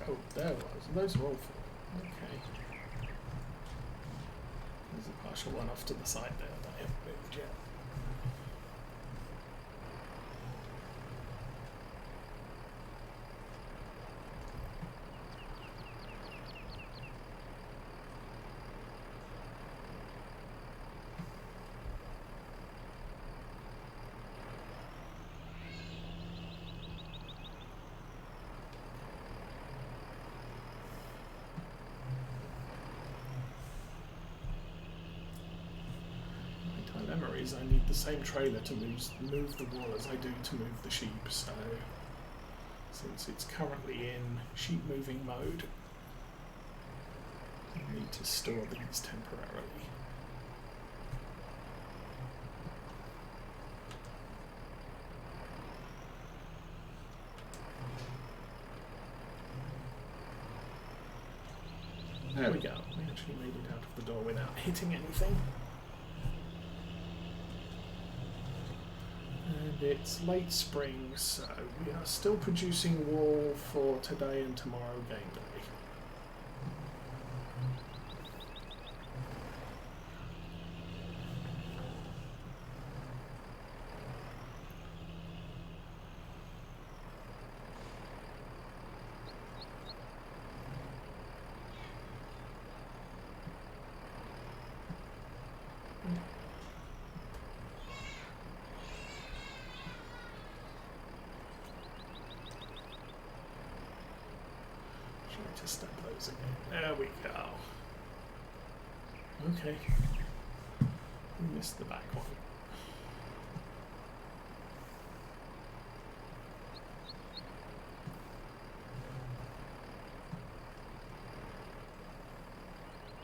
Oh, there was. Those are all full. Okay. There's a partial one off to the side there that I haven't moved yet. I need the same trailer to move the wool as I do to move the sheep, so since it's currently in sheep moving mode, I need to store these temporarily. There we go, we actually made it out of the door without hitting anything. And it's late spring, so we are still producing wool for today and tomorrow game day. To step those again. There we go. Okay. We missed the back one.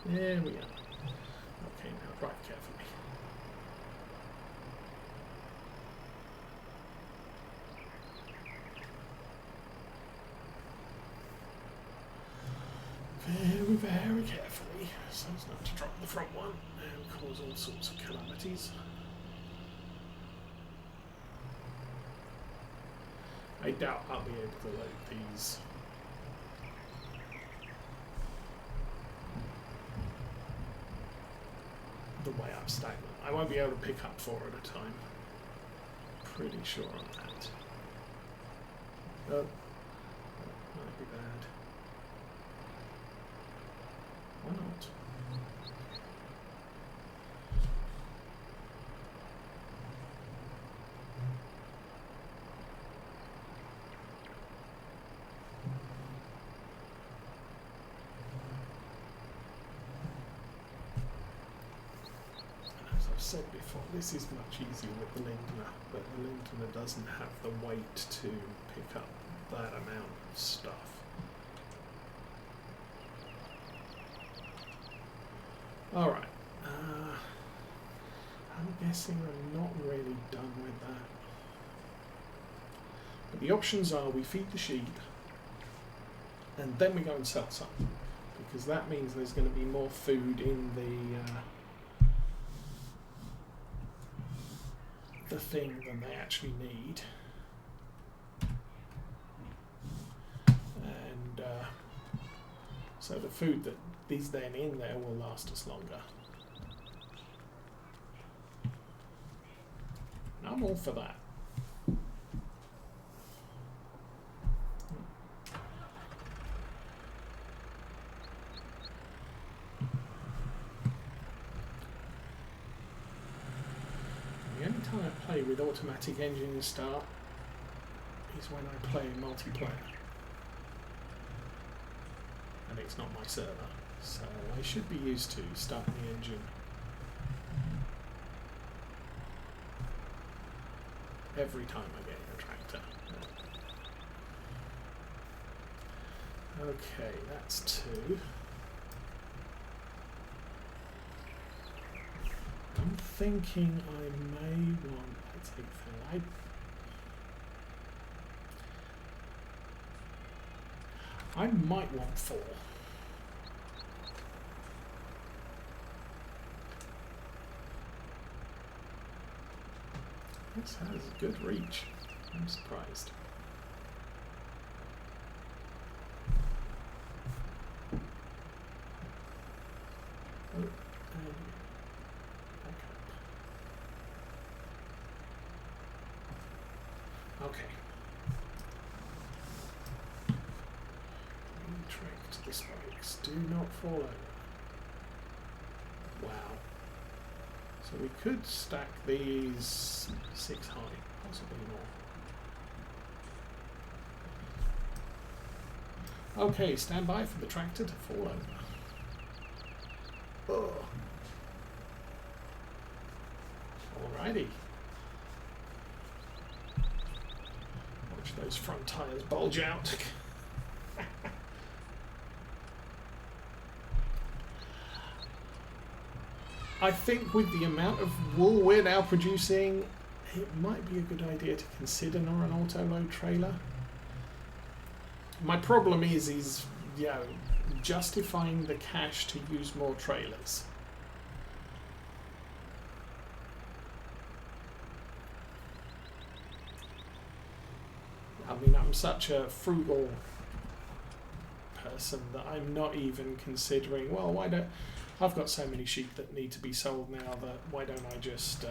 There we go. Okay, now drive carefully. Very, very carefully, so as not to drop the front one and cause all sorts of calamities. I doubt I'll be able to load these. The way I've stacked them. I won't be able to pick up 4 at a time. Pretty sure on that. Oh, that might be bad. Why not? And as I've said before, this is much easier with the Lindner, but the Lindner doesn't have the weight to pick up that amount of stuff. Alright, I'm guessing I'm not really done with that. But the options are we feed the sheep and then we go and sell some, because that means there's going to be more food in the thing than they actually need. And so the food that is then in there will last us longer. And I'm all for that. The only time I play with automatic engine start is when I play multiplayer. And it's not my server. So I should be used to starting the engine every time I get in a tractor. Okay, that's 2. I'm thinking I may want to take that. I might want 4. This has good reach. I'm surprised. and back up. Okay. Retract the spikes. Do not fall over. Wow. So we could stack these 6 high, possibly more. Okay, stand by for the tractor to fall over. Oh. Alrighty. Watch those front tyres bulge out. I think with the amount of wool we're now producing, it might be a good idea to consider not an auto-load trailer. My problem is you know, justifying the cash to use more trailers. I mean, I'm such a frugal person that I'm not even considering, well, why don't... I've got so many sheep that need to be sold now that why don't I just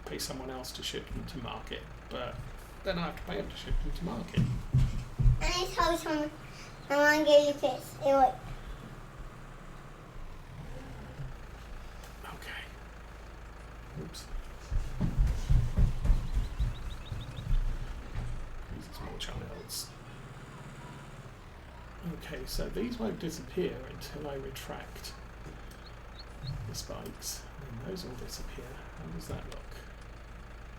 pay someone else to ship them to market? But then I have to pay them to ship them to market. I told someone I want to give you kiss. Anyway. Okay. Oops. These are small childs. Okay, so these won't disappear until I retract the spikes. And those will disappear. How does that look?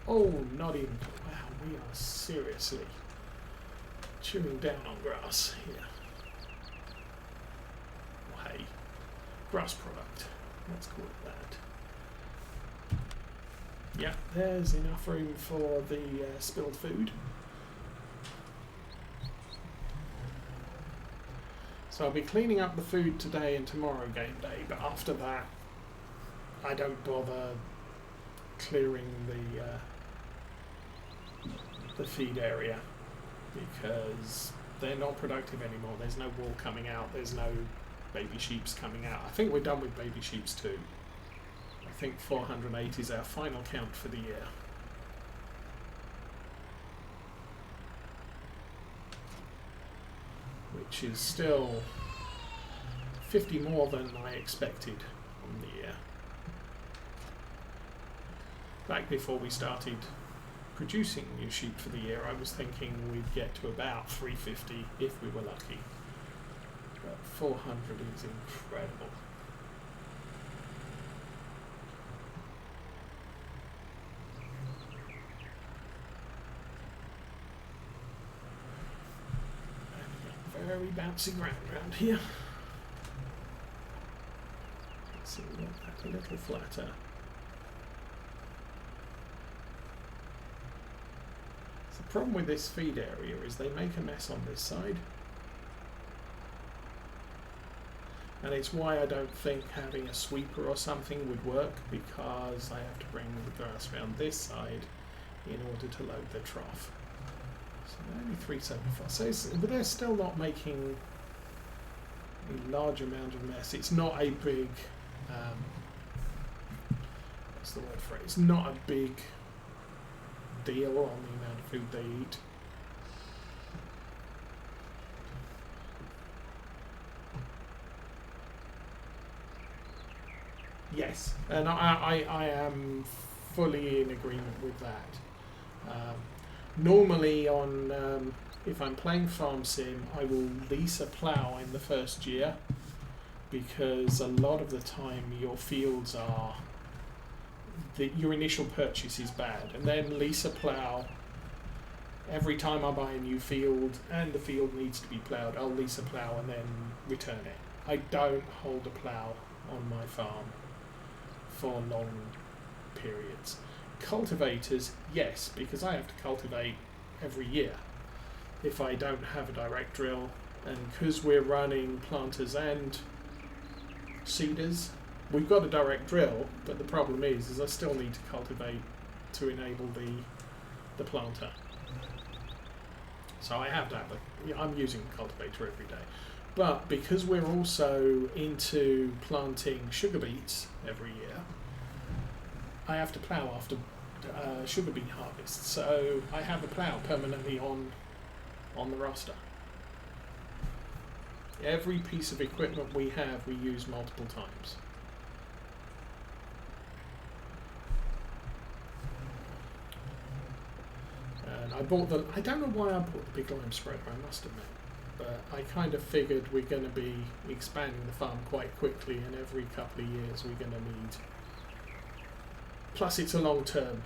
Oh, not even. Wow, we are seriously chewing down on grass here. Or hay. Grass product. Let's call it that. Yeah, there's enough room for the spilled food. So I'll be cleaning up the food today and tomorrow game day, but after that I don't bother clearing the feed area because they're not productive anymore. There's no wool coming out, there's no baby sheeps coming out. I think we're done with baby sheeps too. I think 408 is our final count for the year. Which is still 50 more than I expected on the year. Back before we started producing new sheep for the year, I was thinking we'd get to about 350 if we were lucky. But 400 is incredible. Very bouncy ground around here. Let's see, we want that a little flatter. So the problem with this feed area is they make a mess on this side. And it's why I don't think having a sweeper or something would work, because I have to bring the grass around this side in order to load the trough. So only 375. So but they're still not making a large amount of mess. It's not a big, what's the word for it? It's not a big deal on the amount of food they eat. Yes, and I am fully in agreement with that. Normally on, if I'm playing Farm Sim, I will lease a plough in the first year, because a lot of the time your fields are, your initial purchase is bad, and then lease a plough. Every time I buy a new field and the field needs to be ploughed, I'll lease a plough and then return it. I don't hold a plough on my farm for long periods. Cultivators, yes, because I have to cultivate every year if I don't have a direct drill, and because we're running planters and seeders, we've got a direct drill, but the problem is I still need to cultivate to enable the planter. So I have to have I'm using a cultivator every day. But because we're also into planting sugar beets every year, I have to plough after sugar beet harvest. So I have a plough permanently on the roster. Every piece of equipment we have, we use multiple times. And I don't know why I bought the big lime spreader, I must admit. But I kind of figured we're going to be expanding the farm quite quickly, and every couple of years we're going to need. Plus, it's a long-term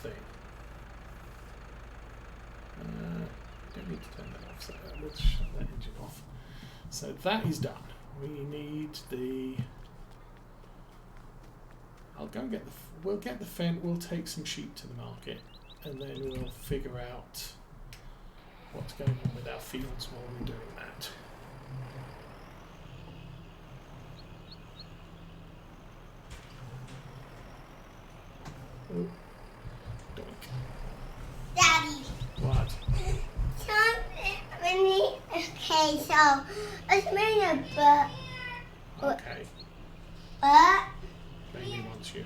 thing. Don't need to turn that off, so let's shut that engine off. So that is done. We need the. I'll go and get the. We'll get the fen. We'll take some sheep to the market, and then we'll figure out what's going on with our fields while we're doing that. Oh, doink. Daddy. What? Okay, so it's made a but. Okay. But. Baby wants you.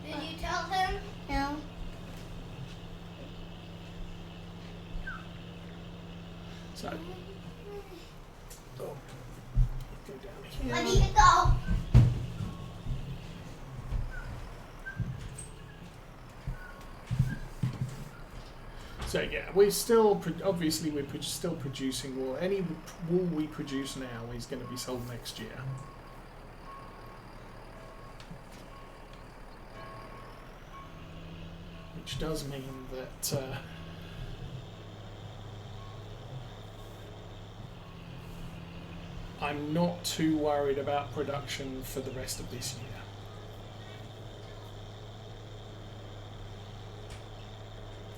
Did you tell him? No. So. Oh. Go down here. Where do you go? So yeah, we're still obviously we're still producing wool. Any wool we produce now is going to be sold next year. Which does mean that I'm not too worried about production for the rest of this year.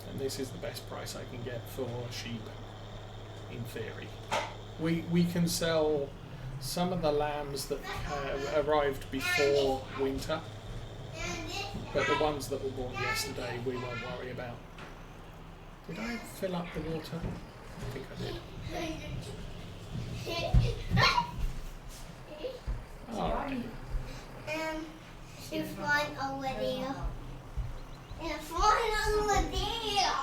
And this is the best price I can get for sheep, in theory. We can sell some of the lambs that arrived before winter, but the ones that were born yesterday we won't worry about. Did I fill up the water? I think I did. Alright. She's flying over there. And flying over there.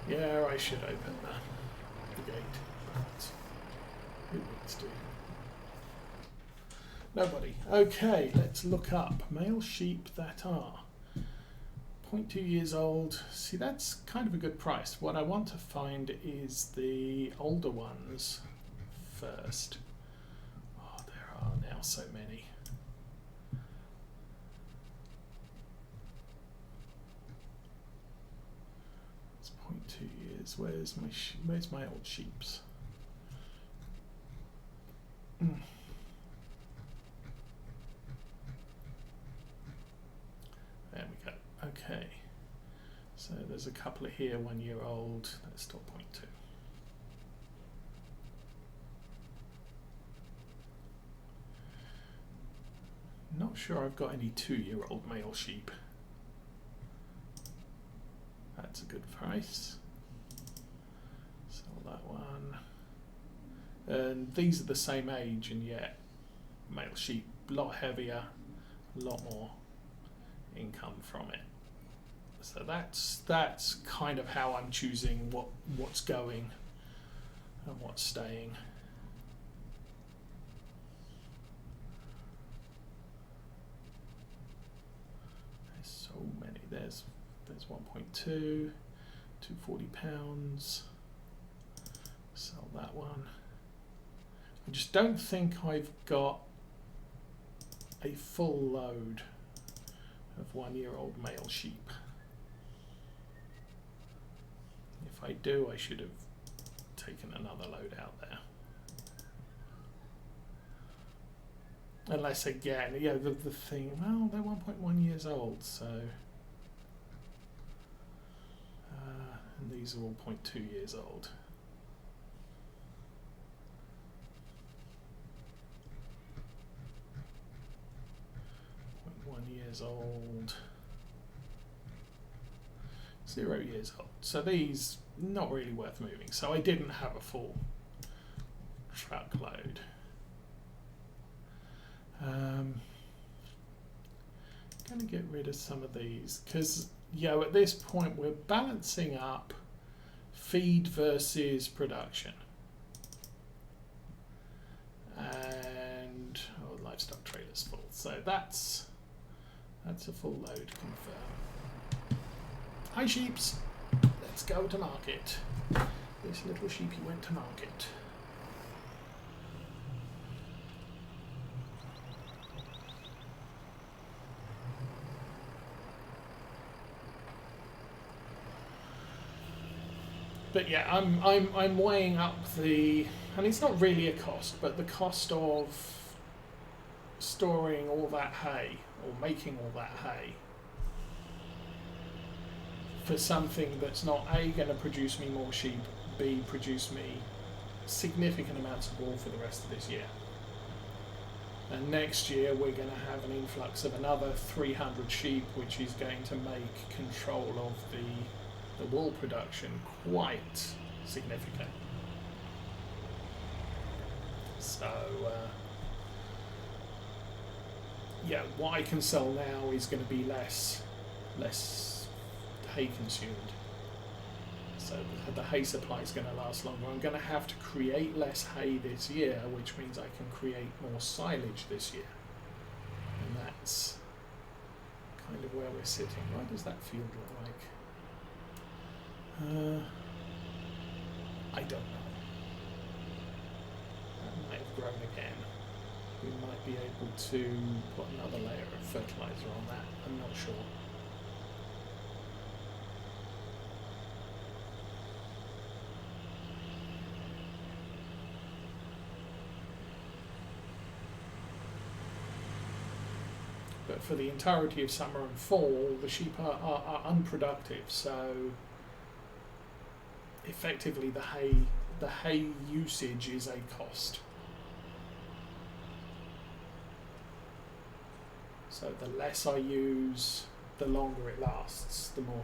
Yeah, I should open the gate, but who needs to? Nobody. Okay, let's look up male sheep that are 0.2 years old. See, that's kind of a good price. What I want to find is the older ones first. Oh, there are now so many. It's 0.2 years. Where's my old sheeps? There we go. Okay. So there's a couple of here, 1 year old. That's still 0.2. Not sure I've got any 2-year-old male sheep. That's a good price. Sell that one. And these are the same age, and yet male sheep, a lot heavier, a lot more income from it. So that's kind of how I'm choosing what's going and what's staying. There's so many. There's 1.2, 240 pounds. Sell that one. I just don't think I've got a full load of 1-year-old male sheep. If I do, I should have taken another load out there. Unless again, yeah, the thing, well, they're 1.1 years old, so and these are all 0.2 years old. 0.1 years old. 0 years old. So these not really worth moving. So I didn't have a full truckload. Going to get rid of some of these because, at this point we're balancing up feed versus production. And livestock trailer's full. So that's a full load confirmed. Hi sheeps, let's go to market. This little sheepy went to market. But yeah, I'm weighing up the, and it's not really a cost, but the cost of storing all that hay or making all that hay for something that's not A, going to produce me more sheep, B, produce me significant amounts of wool for the rest of this year. And next year we're going to have an influx of another 300 sheep, which is going to make control of the wool production quite significant. So what I can sell now is going to be less hay consumed. So the hay supply is going to last longer. I'm going to have to create less hay this year, which means I can create more silage this year. And that's kind of where we're sitting. What does that field look like? I don't know. That might have grown again. We might be able to put another layer of fertilizer on that. I'm not sure. But for the entirety of summer and fall, the sheep are unproductive. So effectively the hay usage is a cost. So the less I use, the longer it lasts, the more,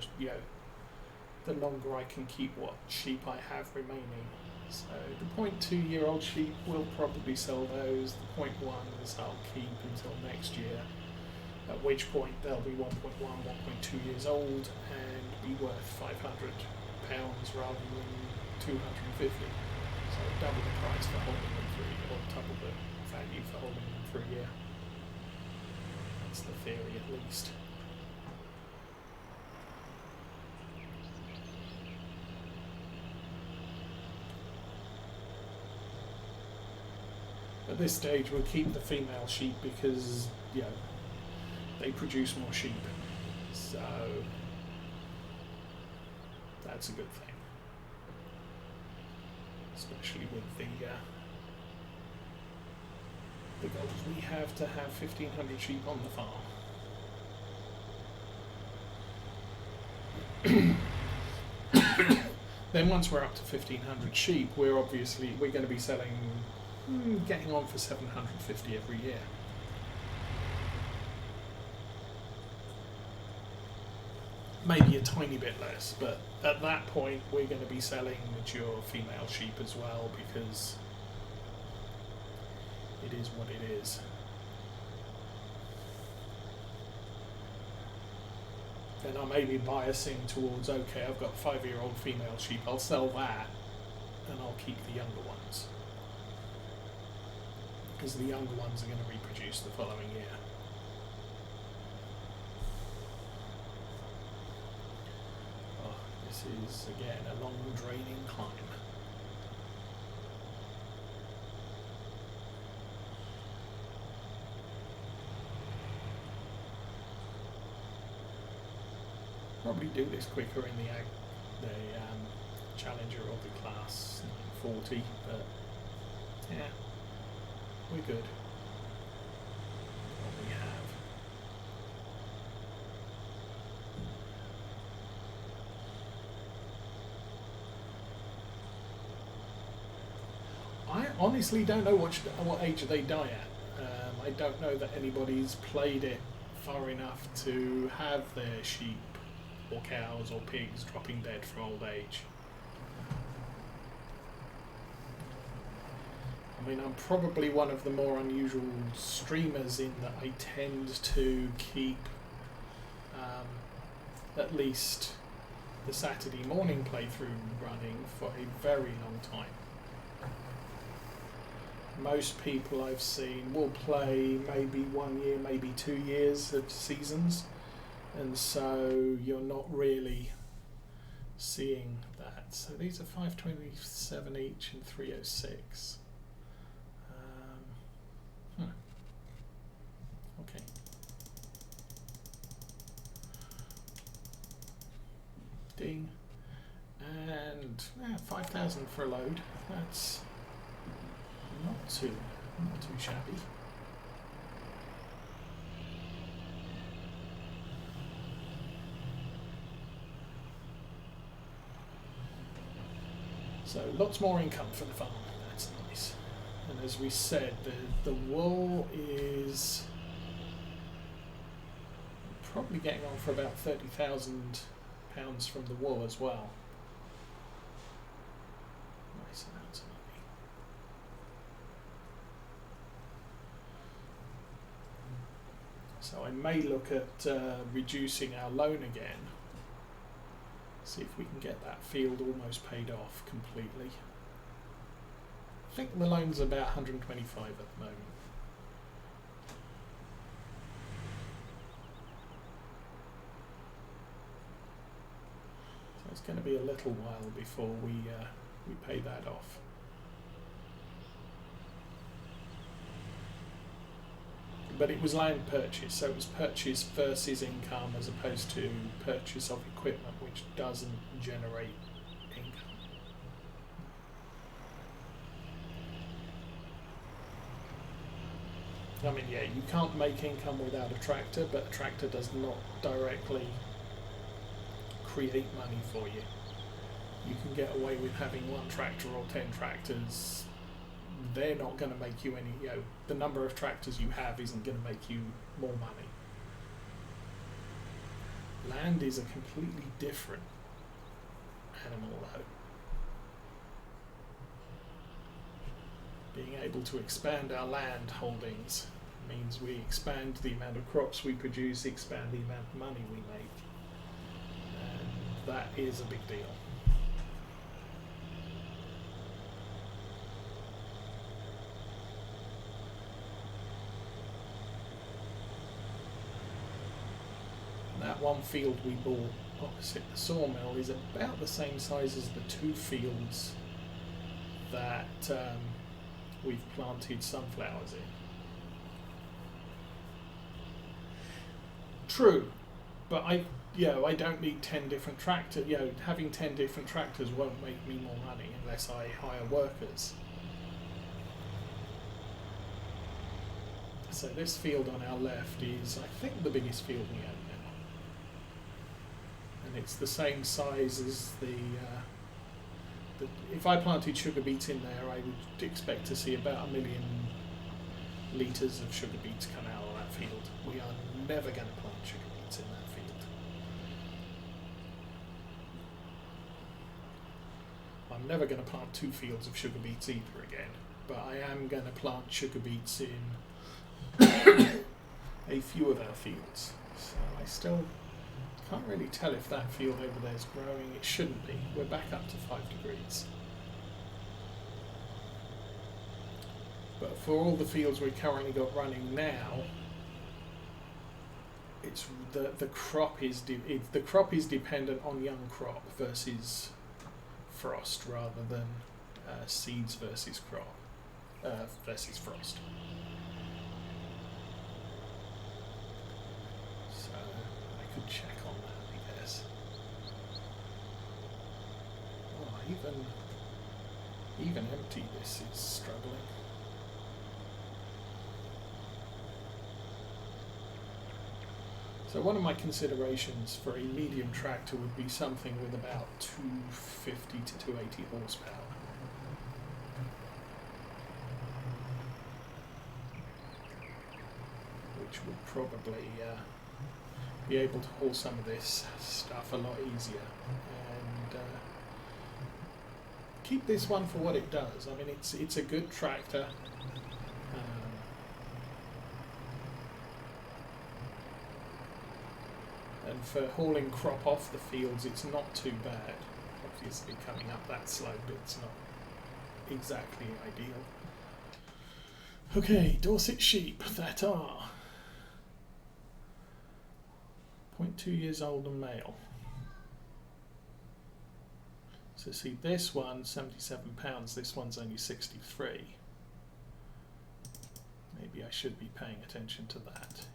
the longer I can keep what sheep I have remaining. So the 0.2-year-old sheep, we'll probably sell those. The 0.1s I'll keep until next year, at which point they'll be 1.1, 1.2 years old and be worth £500 rather than 250. So double the price for holding them for a year, or double the value for holding them for a year. That's the theory, at least. At this stage we'll keep the female sheep because they produce more sheep, so that's a good thing, especially with the goals we have to have 1,500 sheep on the farm. Then once we're up to 1,500 sheep, we're going to be selling, getting on for 750 every year. Maybe a tiny bit less, but at that point we're going to be selling mature female sheep as well, because it is what it is. Then I may be biasing towards, okay, I've got 5-year-old female sheep, I'll sell that and I'll keep the younger ones, because the younger ones are going to reproduce the following year. This is again a long draining climb. Probably do this quicker in the Challenger or the Class 940, but yeah, we're good. What we have. I honestly don't know what age they die at. I don't know that anybody's played it far enough to have their sheep or cows or pigs dropping dead from old age. I mean, I'm probably one of the more unusual streamers in that I tend to keep at least the Saturday morning playthrough running for a very long time. Most people I've seen will play maybe 1 year, maybe 2 years of seasons, and so you're not really seeing that. So these are 527 each and 306. Okay. Ding. And 5,000 for a load. That's not too shabby. So lots more income for the farm. That's nice. And as we said, the wool is probably getting on for about £30,000 from the wool as well. Nice amounts of money. So I may look at reducing our loan again. See if we can get that field almost paid off completely. I think the loan's about 125 at the moment. So it's going to be a little while before we pay that off. But it was land purchase, so it was purchase versus income as opposed to purchase of equipment, which doesn't generate income. I mean, yeah, you can't make income without a tractor, but a tractor does not directly create money for you. You can get away with having 1 tractor or 10 tractors. They're not going to make you any, the number of tractors you have isn't going to make you more money. Land is a completely different animal though. Being able to expand our land holdings means we expand the amount of crops we produce, expand the amount of money we make. And that is a big deal. That one field we bought opposite the sawmill is about the same size as the 2 fields that we've planted sunflowers in. True, but I don't need 10 different tractors. Having 10 different tractors won't make me more money unless I hire workers. So this field on our left is, I think, the biggest field we own now. And it's the same size as if I planted sugar beets in there, I would expect to see about 1 million litres of sugar beets come out of that field. We are never going to plant sugar beets in that field. I'm never going to plant 2 fields of sugar beets either again, but I am going to plant sugar beets in a few of our fields. So I still can't really tell if that field over there is growing. It shouldn't be. We're back up to 5 degrees. But for all the fields we've currently got running now, it's the crop is dependent on young crop versus frost rather than seeds versus crop versus frost. So I could check on that, I guess. Oh, even empty this is struggling. So one of my considerations for a medium tractor would be something with about 250 to 280 horsepower. Which would probably be able to haul some of this stuff a lot easier, and keep this one for what it does. I mean, it's a good tractor. And for hauling crop off the fields, it's not too bad. Obviously, coming up that slope, it's not exactly ideal. Okay, Dorset sheep that are 0.2 years old and male. So see, this one, 77 pounds, this one's only 63. Maybe I should be paying attention to that.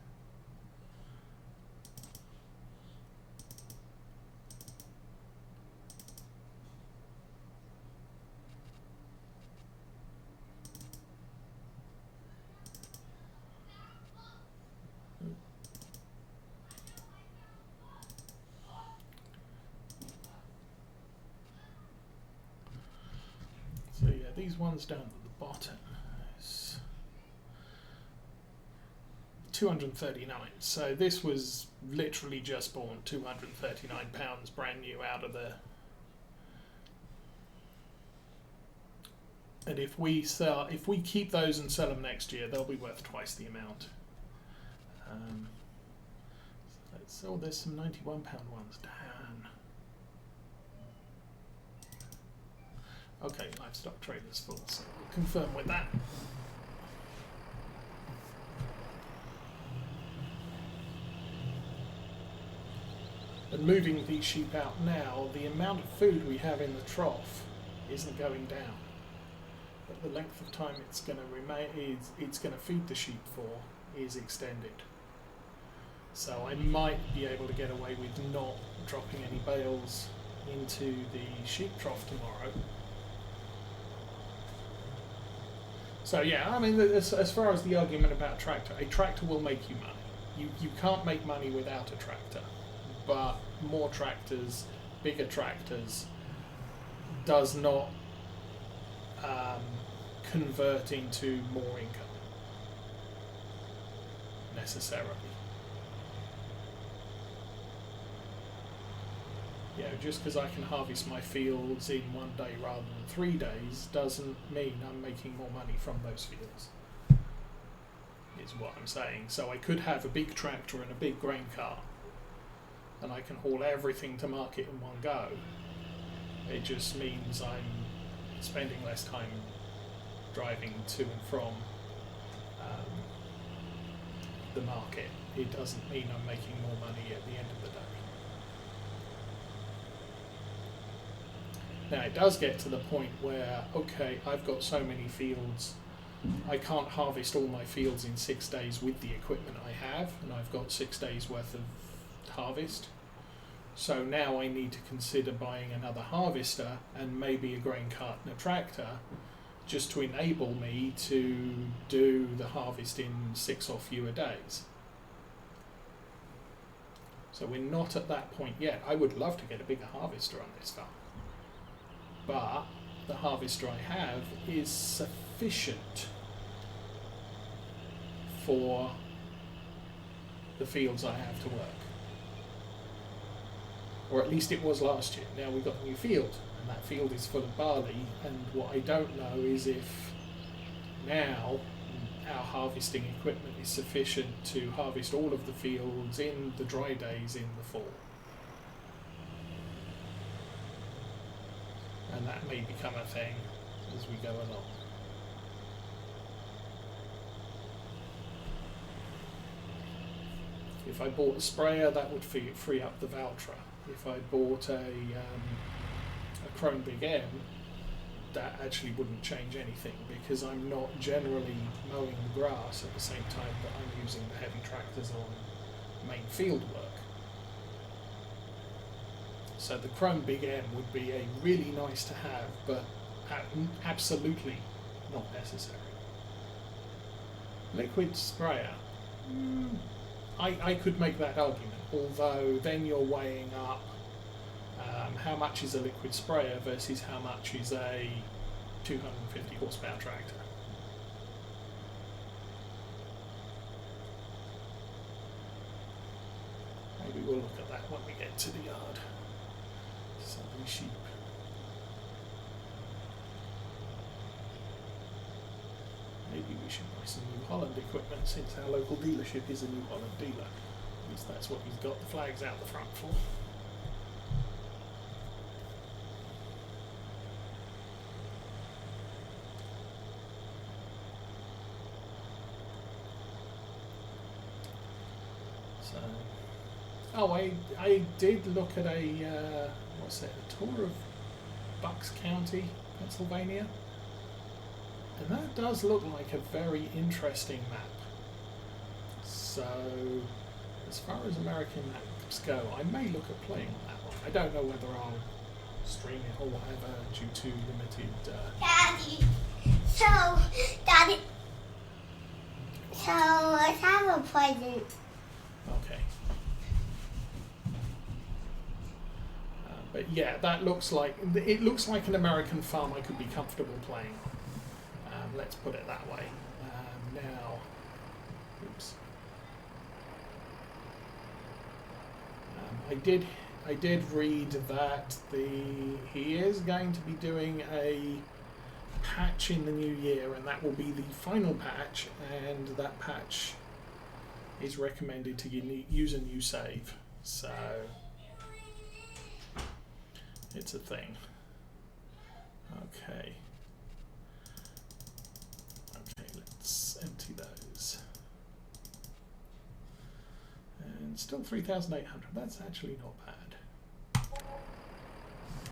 So yeah, these ones down at the bottom is 239. So this was literally just born, 239 pounds, brand new out of the. And if we keep those and sell them next year, they'll be worth twice the amount. So there's some 91 pound ones. Damn. Okay, livestock trader's full, so we'll confirm with that. And moving these sheep out now, the amount of food we have in the trough isn't going down, but the length of time it's going to remain, it's going to feed the sheep for, is extended. So I might be able to get away with not dropping any bales into the sheep trough tomorrow. So yeah, I mean, as far as the argument about tractor, a tractor will make you money. You can't make money without a tractor, but more tractors, bigger tractors, does not convert into more income necessarily. You know, just because I can harvest my fields in one day rather than 3 days doesn't mean I'm making more money from those fields, is what I'm saying. So I could have a big tractor and a big grain cart, and I can haul everything to market in one go. It just means I'm spending less time driving to and from the market. It doesn't mean I'm making more money at the end of the day. Now it does get to the point where, okay, I've got so many fields, I can't harvest all my fields in 6 days with the equipment I have, and I've got 6 days worth of harvest. So now I need to consider buying another harvester and maybe a grain cart and a tractor, just to enable me to do the harvest in 6 or fewer days. So we're not at that point yet. I would love to get a bigger harvester on this farm, but the harvester I have is sufficient for the fields I have to work. Or at least it was last year. Now we've got a new field, and that field is full of barley, and what I don't know is if now our harvesting equipment is sufficient to harvest all of the fields in the dry days in the fall. And that may become a thing as we go along. If I bought a sprayer, that would free up the Valtra. If I bought a Chrome Big M, that actually wouldn't change anything, because I'm not generally mowing the grass at the same time that I'm using the heavy tractors on main field work. So the Chrome Big M would be a really nice to have, but absolutely not necessary. Liquid sprayer. I could make that argument, although then you're weighing up how much is a liquid sprayer versus how much is a 250 horsepower tractor. look at that when we get to the yard. Southern sheep. Maybe we should buy some New Holland equipment since our local dealership is a New Holland dealer. At least that's what he's got the flags out the front for. So, oh, I did look at a what's it? A tour of Bucks County, Pennsylvania. And that does look like a very interesting map. So, as far as American maps go, I may look at playing on that one. I don't know whether I'll stream it or whatever due to limited... Daddy, so let's have a present. Okay. But yeah, that looks like... It looks like an American farm I could be comfortable playing on. Let's put it that way. Now, oops. I did read that he is going to be doing a patch in the new year, and that will be the final patch. And that patch is recommended to use a new save. So it's a thing. Okay. Let's empty those. And still 3,800. That's actually not bad.